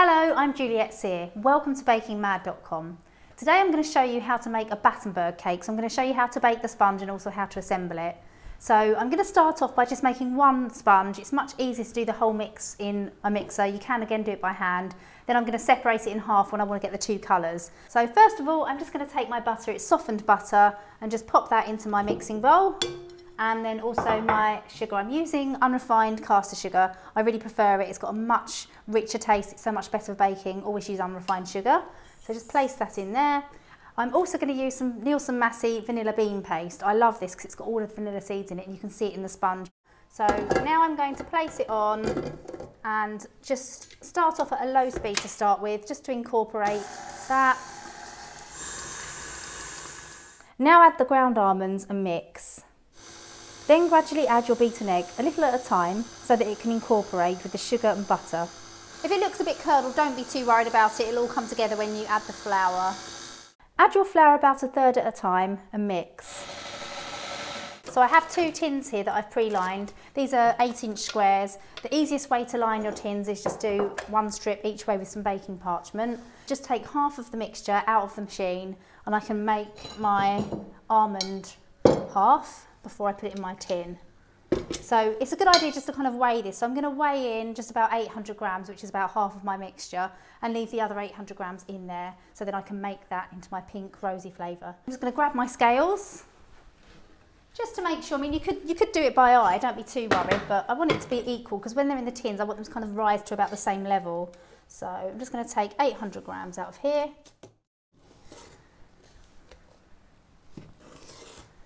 Hello, I'm Juliette Sear. Welcome to bakingmad.com. Today I'm going to show you how to make a Battenberg cake. So I'm going to show you how to bake the sponge and also how to assemble it. So I'm going to start off by just making one sponge. It's much easier to do the whole mix in a mixer. You can again do it by hand. Then I'm going to separate it in half when I want to get the two colours. So first of all, I'm just going to take my butter, it's softened butter, and just pop that into my mixing bowl. And then also my sugar. I'm using unrefined castor sugar. I really prefer it. It's got a much richer taste. It's so much better for baking. Always use unrefined sugar. So just place that in there. I'm also going to use some Nilsen Massey vanilla bean paste. I love this because it's got all of the vanilla seeds in it and you can see it in the sponge. So now I'm going to place it on and just start off at a low speed to start with, just to incorporate that. Now add the ground almonds and mix. Then gradually add your beaten egg, a little at a time, so that it can incorporate with the sugar and butter. If it looks a bit curdled, don't be too worried about it, it'll all come together when you add the flour. Add your flour about a third at a time and mix. So I have two tins here that I've pre-lined. These are 8-inch squares. The easiest way to line your tins is just do one strip each way with some baking parchment. Just take half of the mixture out of the machine and I can make my almond half before I put it in my tin. So it's a good idea just to kind of weigh this. So I'm going to weigh in just about 800 grams, which is about half of my mixture, and leave the other 800 grams in there so then I can make that into my pink rosy flavour. I'm just going to grab my scales just to make sure. I mean, you could do it by eye, don't be too worried, but I want it to be equal because when they're in the tins I want them to kind of rise to about the same level. So I'm just going to take 800 grams out of here.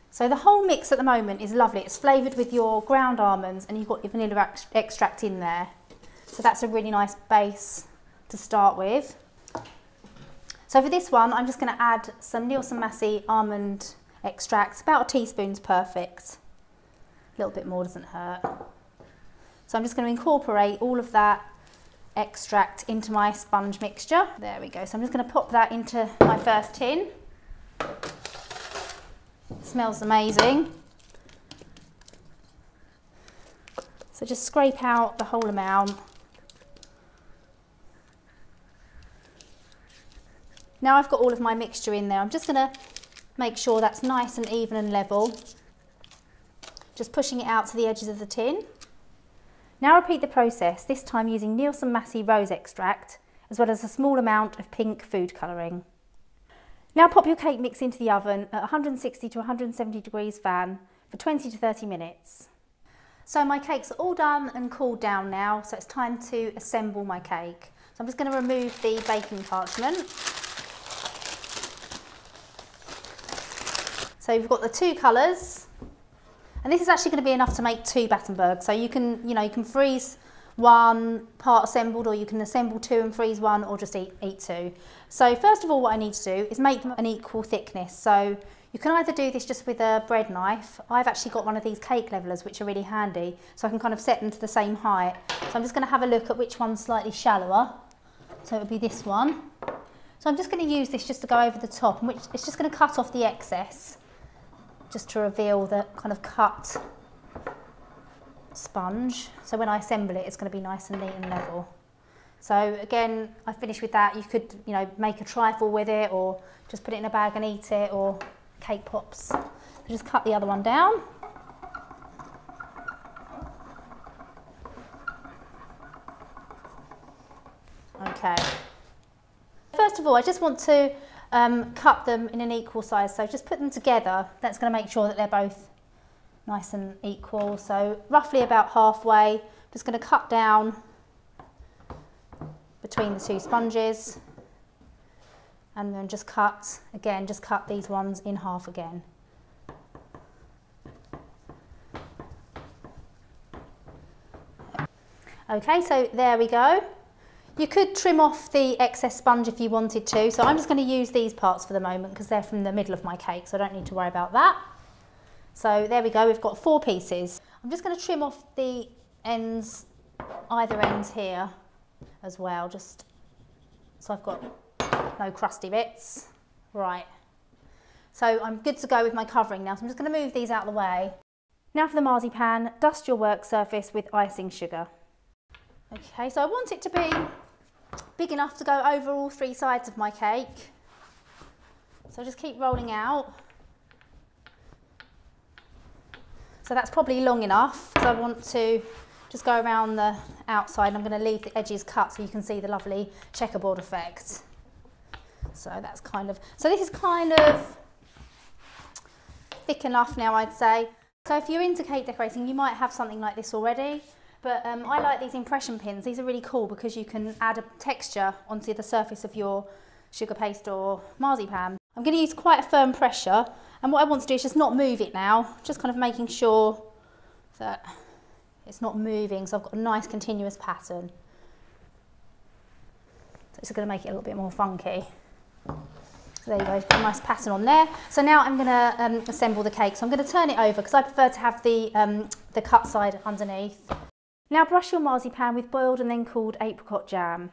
So the whole mix at the moment is lovely. It's flavoured with your ground almonds and you've got your vanilla extract in there. So that's a really nice base to start with. So for this one, I'm just going to add some Nilsen Massey almond extract. About a teaspoon's perfect. A little bit more doesn't hurt. So I'm just going to incorporate all of that extract into my sponge mixture. There we go. So I'm just going to pop that into my first tin. Smells amazing. So just scrape out the whole amount. Now I've got all of my mixture in there. I'm just going to make sure that's nice and even and level. Just pushing it out to the edges of the tin. Now repeat the process, this time using Nilsen Massey rose extract, as well as a small amount of pink food colouring. Now pop your cake mix into the oven at 160 to 170 degrees fan for 20 to 30 minutes. So my cakes are all done and cooled down now, so it's time to assemble my cake. So I'm just going to remove the baking parchment. So you've got the two colours, and this is actually going to be enough to make two Battenberg. So you can freeze one part assembled, or you can assemble two and freeze one, or just eat two. So first of all, what I need to do is make them an equal thickness. So you can either do this just with a bread knife. I've actually got one of these cake levelers which are really handy, so I can kind of set them to the same height. So I'm just going to have a look at which one's slightly shallower. So it would be this one. So I'm just going to use this just to go over the top, and it's just going to cut off the excess, just to reveal the kind of cut sponge. So when I assemble it, it's going to be nice and neat and level. So again, I finished with that. You could, make a trifle with it, or just put it in a bag and eat it, or cake pops. Just cut the other one down. Okay. First of all, I just want to cut them in an equal size. So just put them together. That's going to make sure that they're both nice and equal. So roughly about halfway. Just going to cut down between the two sponges, and then just cut these ones in half again. Okay, so there we go. You could trim off the excess sponge if you wanted to, so I'm just going to use these parts for the moment because they're from the middle of my cake, so I don't need to worry about that. So there we go, we've got 4 pieces. I'm just going to trim off the ends, either ends here as well, just so I've got no crusty bits. Right, so I'm good to go with my covering now, so I'm just going to move these out of the way. Now for the marzipan, dust your work surface with icing sugar. Okay, so I want it to be big big enough to go over all 3 sides of my cake. So just keep rolling out. So that's probably long enough because I want to just go around the outside. I'm going to leave the edges cut so you can see the lovely checkerboard effect. So that's kind of, so this is kind of thick enough now, I'd say. So if you're into cake decorating, you might have something like this already, but I like these impression pins. These are really cool because you can add a texture onto the surface of your sugar paste or marzipan. I'm going to use quite a firm pressure, and what I want to do is just not move it now, just kind of making sure that it's not moving, so I've got a nice continuous pattern. So it's going to make it a little bit more funky. So there you go, got a nice pattern on there. So now I'm going to assemble the cake. So I'm going to turn it over because I prefer to have the cut side underneath. Now brush your marzipan with boiled and then cooled apricot jam.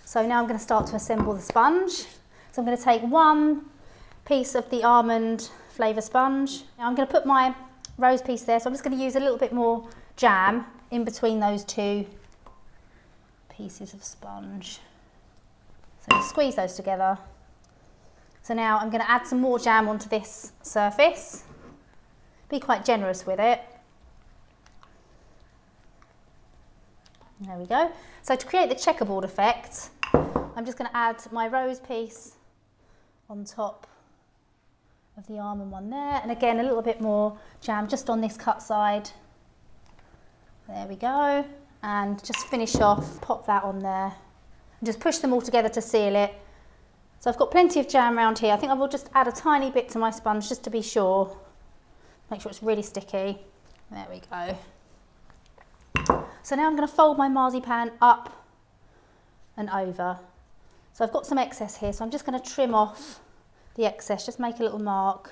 So now I'm going to start to assemble the sponge. So I'm going to take 1 piece of the almond flavour sponge. Now I'm going to put my rose piece there, so I'm just going to use a little bit more jam in between those 2 pieces of sponge. So just squeeze those together. So now I'm going to add some more jam onto this surface. Be quite generous with it. There we go. So to create the checkerboard effect, I'm just going to add my rose piece on top of the almond one there, and again a little bit more jam just on this cut side. There we go, and just finish off, pop that on there, and just push them all together to seal it. So I've got plenty of jam around here. I think I will just add a tiny bit to my sponge just to be sure. Make sure it's really sticky. There we go. So now I'm going to fold my marzipan up and over. So I've got some excess here, so I'm just going to trim off the excess, just make a little mark.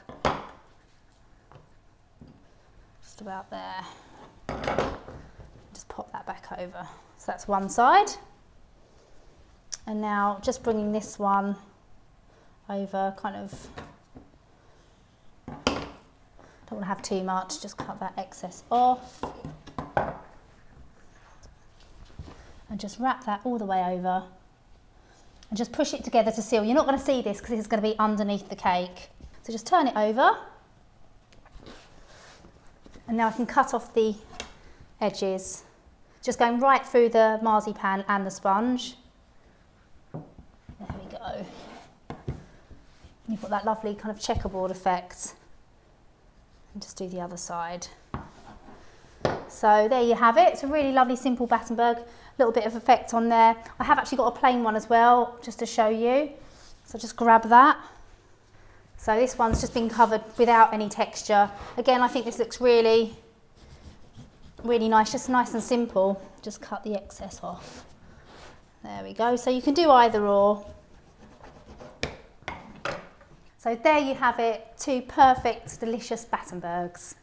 Just about there. Just pop that back over. So that's one side. And now just bringing this one over, kind of, don't want to have too much, just cut that excess off. And just wrap that all the way over. And just push it together to seal. You're not going to see this because it's going to be underneath the cake. So just turn it over. And now I can cut off the edges. Just going right through the marzipan and the sponge. There we go. You've got that lovely kind of checkerboard effect. And just do the other side. So there you have it. It's a really lovely simple Battenberg. Little bit of effect on there. I have actually got a plain one as well, just to show you. So just grab that. So this one's just been covered without any texture. Again, I think this looks really, really nice, just nice and simple. Just cut the excess off. There we go. So you can do either or. So there you have it, 2 perfect, delicious Battenbergs.